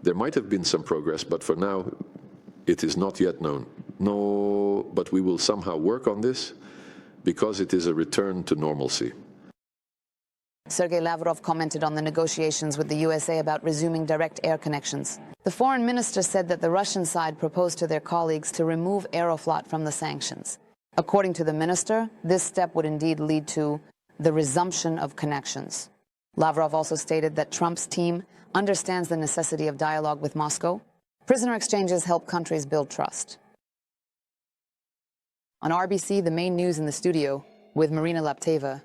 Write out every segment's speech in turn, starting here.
There might have been some progress, but for now, it is not yet known. No, but we will somehow work on this because it is a return to normalcy. Sergei Lavrov commented on the negotiations with the USA about resuming direct air connections. The foreign minister said that the Russian side proposed to their colleagues to remove Aeroflot from the sanctions. According to the minister, this step would indeed lead to the resumption of connections. Lavrov also stated that Trump's team understands the necessity of dialogue with Moscow. Prisoner exchanges help countries build trust. On RBC, the main news in the studio with Marina Lapteva.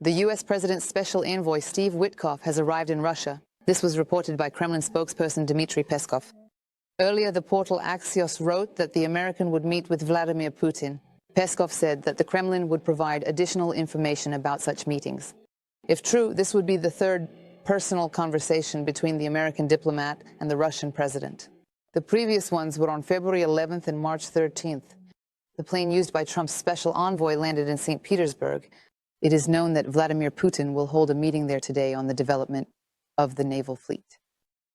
The U.S. President's special envoy, Steve Witkoff, has arrived in Russia. This was reported by Kremlin spokesperson Dmitry Peskov. Earlier, the portal Axios wrote that the American would meet with Vladimir Putin. Peskov said that the Kremlin would provide additional information about such meetings. If true, this would be the third personal conversation between the American diplomat and the Russian president. The previous ones were on February 11th and March 13th. The plane used by Trump's special envoy landed in St. Petersburg. It is known that Vladimir Putin will hold a meeting there today on the development of the naval fleet.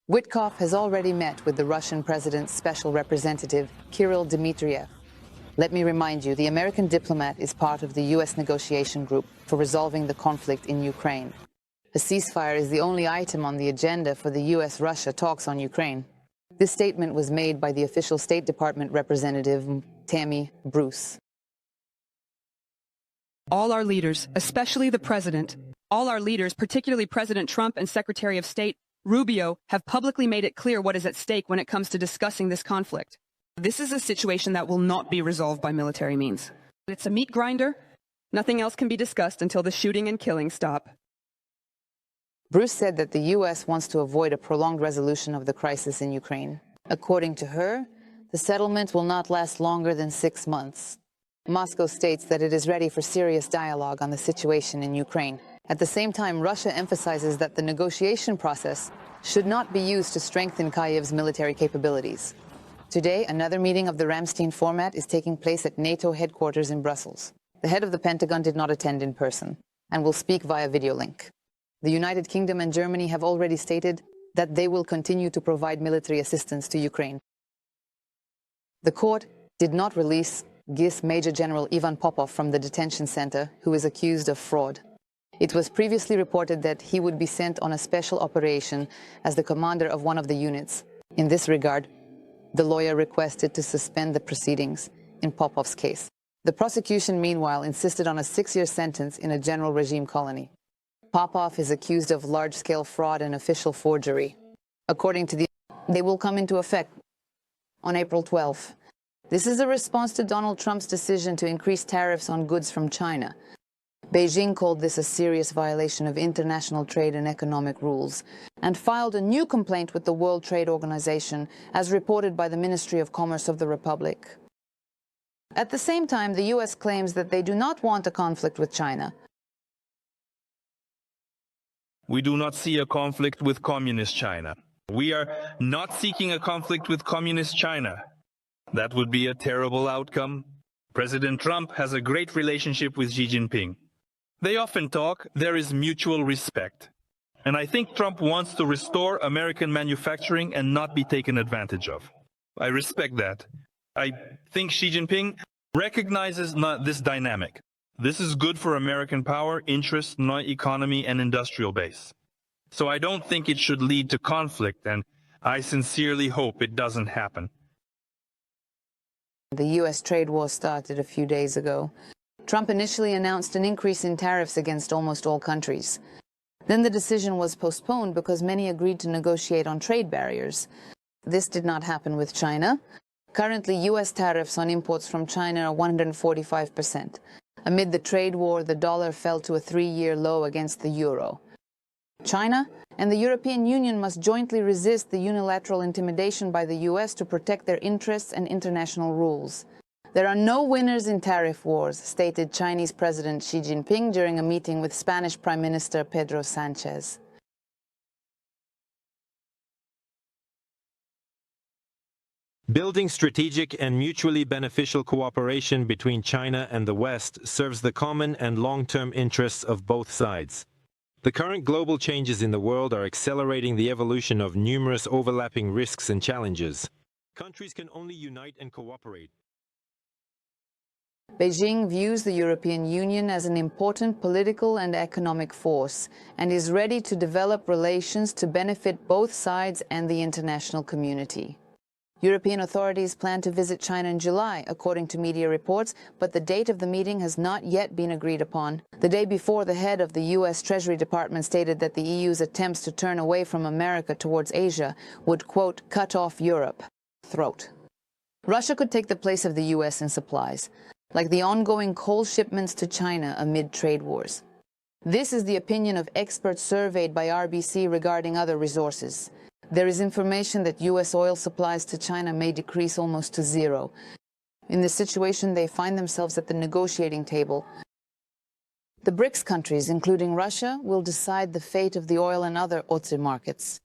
Witkoff has already met with the Russian president's special representative, Kirill Dmitriev. Let me remind you, the American diplomat is part of the U.S. negotiation group for resolving the conflict in Ukraine. A ceasefire is the only item on the agenda for the U.S.-Russia talks on Ukraine. This statement was made by the official State Department representative, Tammy Bruce. All our leaders, especially the president, all our leaders, particularly President Trump and Secretary of State Rubio, have publicly made it clear what is at stake when it comes to discussing this conflict. This is a situation that will not be resolved by military means. It's a meat grinder. Nothing else can be discussed until the shooting and killing stop. Bruce said that the U.S. wants to avoid a prolonged resolution of the crisis in Ukraine. According to her, the settlement will not last longer than 6 months. Moscow states that it is ready for serious dialogue on the situation in Ukraine. At the same time, Russia emphasizes that the negotiation process should not be used to strengthen Kyiv's military capabilities. Today, another meeting of the Ramstein format is taking place at NATO headquarters in Brussels. The head of the Pentagon did not attend in person and will speak via video link. The United Kingdom and Germany have already stated that they will continue to provide military assistance to Ukraine. The court did not release GIS Major General Ivan Popov from the detention center, who is accused of fraud. It was previously reported that he would be sent on a special operation as the commander of one of the units. In this regard, the lawyer requested to suspend the proceedings in Popov's case. The prosecution, meanwhile, insisted on a 6-year sentence in a general regime colony. Popov is accused of large-scale fraud and official forgery. According to they will come into effect on April 12th. This is a response to Donald Trump's decision to increase tariffs on goods from China. Beijing called this a serious violation of international trade and economic rules and filed a new complaint with the World Trade Organization, as reported by the Ministry of Commerce of the Republic. At the same time, the U.S. claims that they do not want a conflict with China. We do not see a conflict with Communist China. We are not seeking a conflict with Communist China. That would be a terrible outcome. President Trump has a great relationship with Xi Jinping. They often talk, there is mutual respect. And I think Trump wants to restore American manufacturing and not be taken advantage of. I respect that. I think Xi Jinping recognizes this dynamic. This is good for American power, interest, economy, and industrial base. So I don't think it should lead to conflict, and I sincerely hope it doesn't happen. The U.S. trade war started a few days ago. Trump initially announced an increase in tariffs against almost all countries. Then the decision was postponed because many agreed to negotiate on trade barriers. This did not happen with China. Currently, U.S. tariffs on imports from China are 145%. Amid the trade war, the dollar fell to a 3-year low against the euro. China and the European Union must jointly resist the unilateral intimidation by the U.S. to protect their interests and international rules. There are no winners in tariff wars, stated Chinese President Xi Jinping during a meeting with Spanish Prime Minister Pedro Sanchez. Building strategic and mutually beneficial cooperation between China and the West serves the common and long-term interests of both sides. The current global changes in the world are accelerating the evolution of numerous overlapping risks and challenges. Countries can only unite and cooperate. Beijing views the European Union as an important political and economic force and is ready to develop relations to benefit both sides and the international community. European authorities plan to visit China in July, according to media reports, but the date of the meeting has not yet been agreed upon. The day before, the head of the U.S. Treasury Department stated that the EU's attempts to turn away from America towards Asia would, quote, cut off Europe's throat. Russia could take the place of the U.S. in supplies, like the ongoing coal shipments to China amid trade wars. This is the opinion of experts surveyed by RBC regarding other resources. There is information that U.S. oil supplies to China may decrease almost to zero. In this situation, they find themselves at the negotiating table. The BRICS countries, including Russia, will decide the fate of the oil and other otse markets.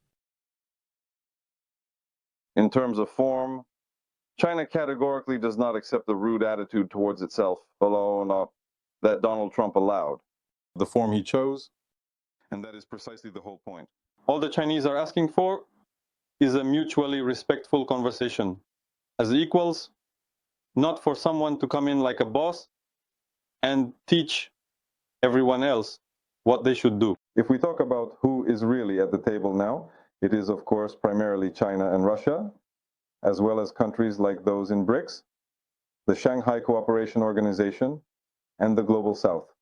In terms of form, China categorically does not accept the rude attitude towards itself, although that Donald Trump allowed. The form he chose, and that is precisely the whole point. All the Chinese are asking for is a mutually respectful conversation as equals, not for someone to come in like a boss and teach everyone else what they should do. If we talk about who is really at the table now, it is, of course, primarily China and Russia, as well as countries like those in BRICS, the Shanghai Cooperation Organization, and the Global South.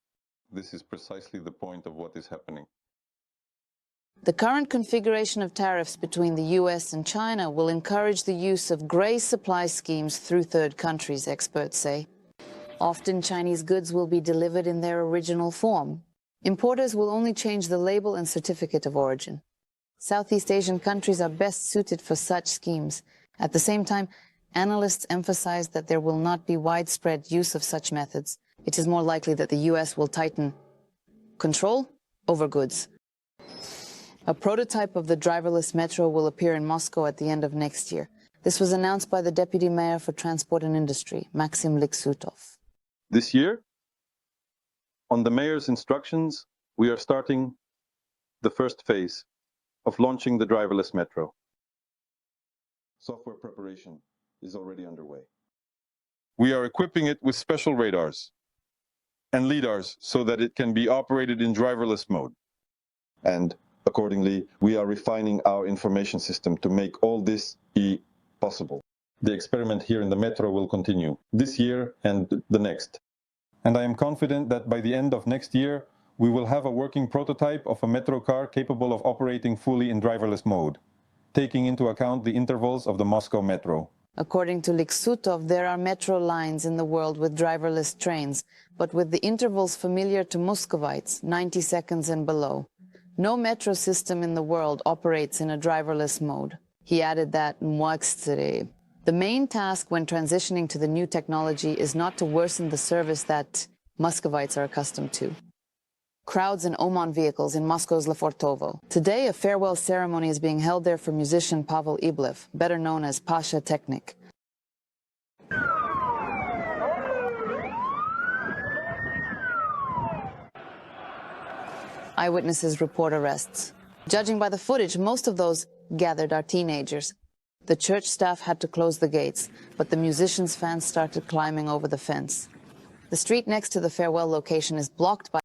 This is precisely the point of what is happening. The current configuration of tariffs between the U.S. and China will encourage the use of gray supply schemes through third countries, experts say. Often Chinese goods will be delivered in their original form. Importers will only change the label and certificate of origin. Southeast Asian countries are best suited for such schemes. At the same time, analysts emphasize that there will not be widespread use of such methods. It is more likely that the U.S. will tighten control over goods. A prototype of the driverless metro will appear in Moscow at the end of next year. This was announced by the Deputy Mayor for Transport and Industry, Maxim Liksutov. This year, on the mayor's instructions, we are starting the first phase of launching the driverless metro. Software preparation is already underway. We are equipping it with special radars and lidars so that it can be operated in driverless mode. And accordingly, we are refining our information system to make all this be possible. The experiment here in the metro will continue this year and the next. And I am confident that by the end of next year, we will have a working prototype of a metro car capable of operating fully in driverless mode, taking into account the intervals of the Moscow metro. According to Liksutov, there are metro lines in the world with driverless trains, but with the intervals familiar to Muscovites, 90 seconds and below. No metro system in the world operates in a driverless mode. He added that the main task when transitioning to the new technology is not to worsen the service that Muscovites are accustomed to. Crowds in Oman vehicles in Moscow's Lefortovo. Today, a farewell ceremony is being held there for musician Pavel Iblev, better known as Pasha Technik. Eyewitnesses report arrests. Judging by the footage, most of those gathered are teenagers. The church staff had to close the gates, but the musicians' fans started climbing over the fence. The street next to the farewell location is blocked by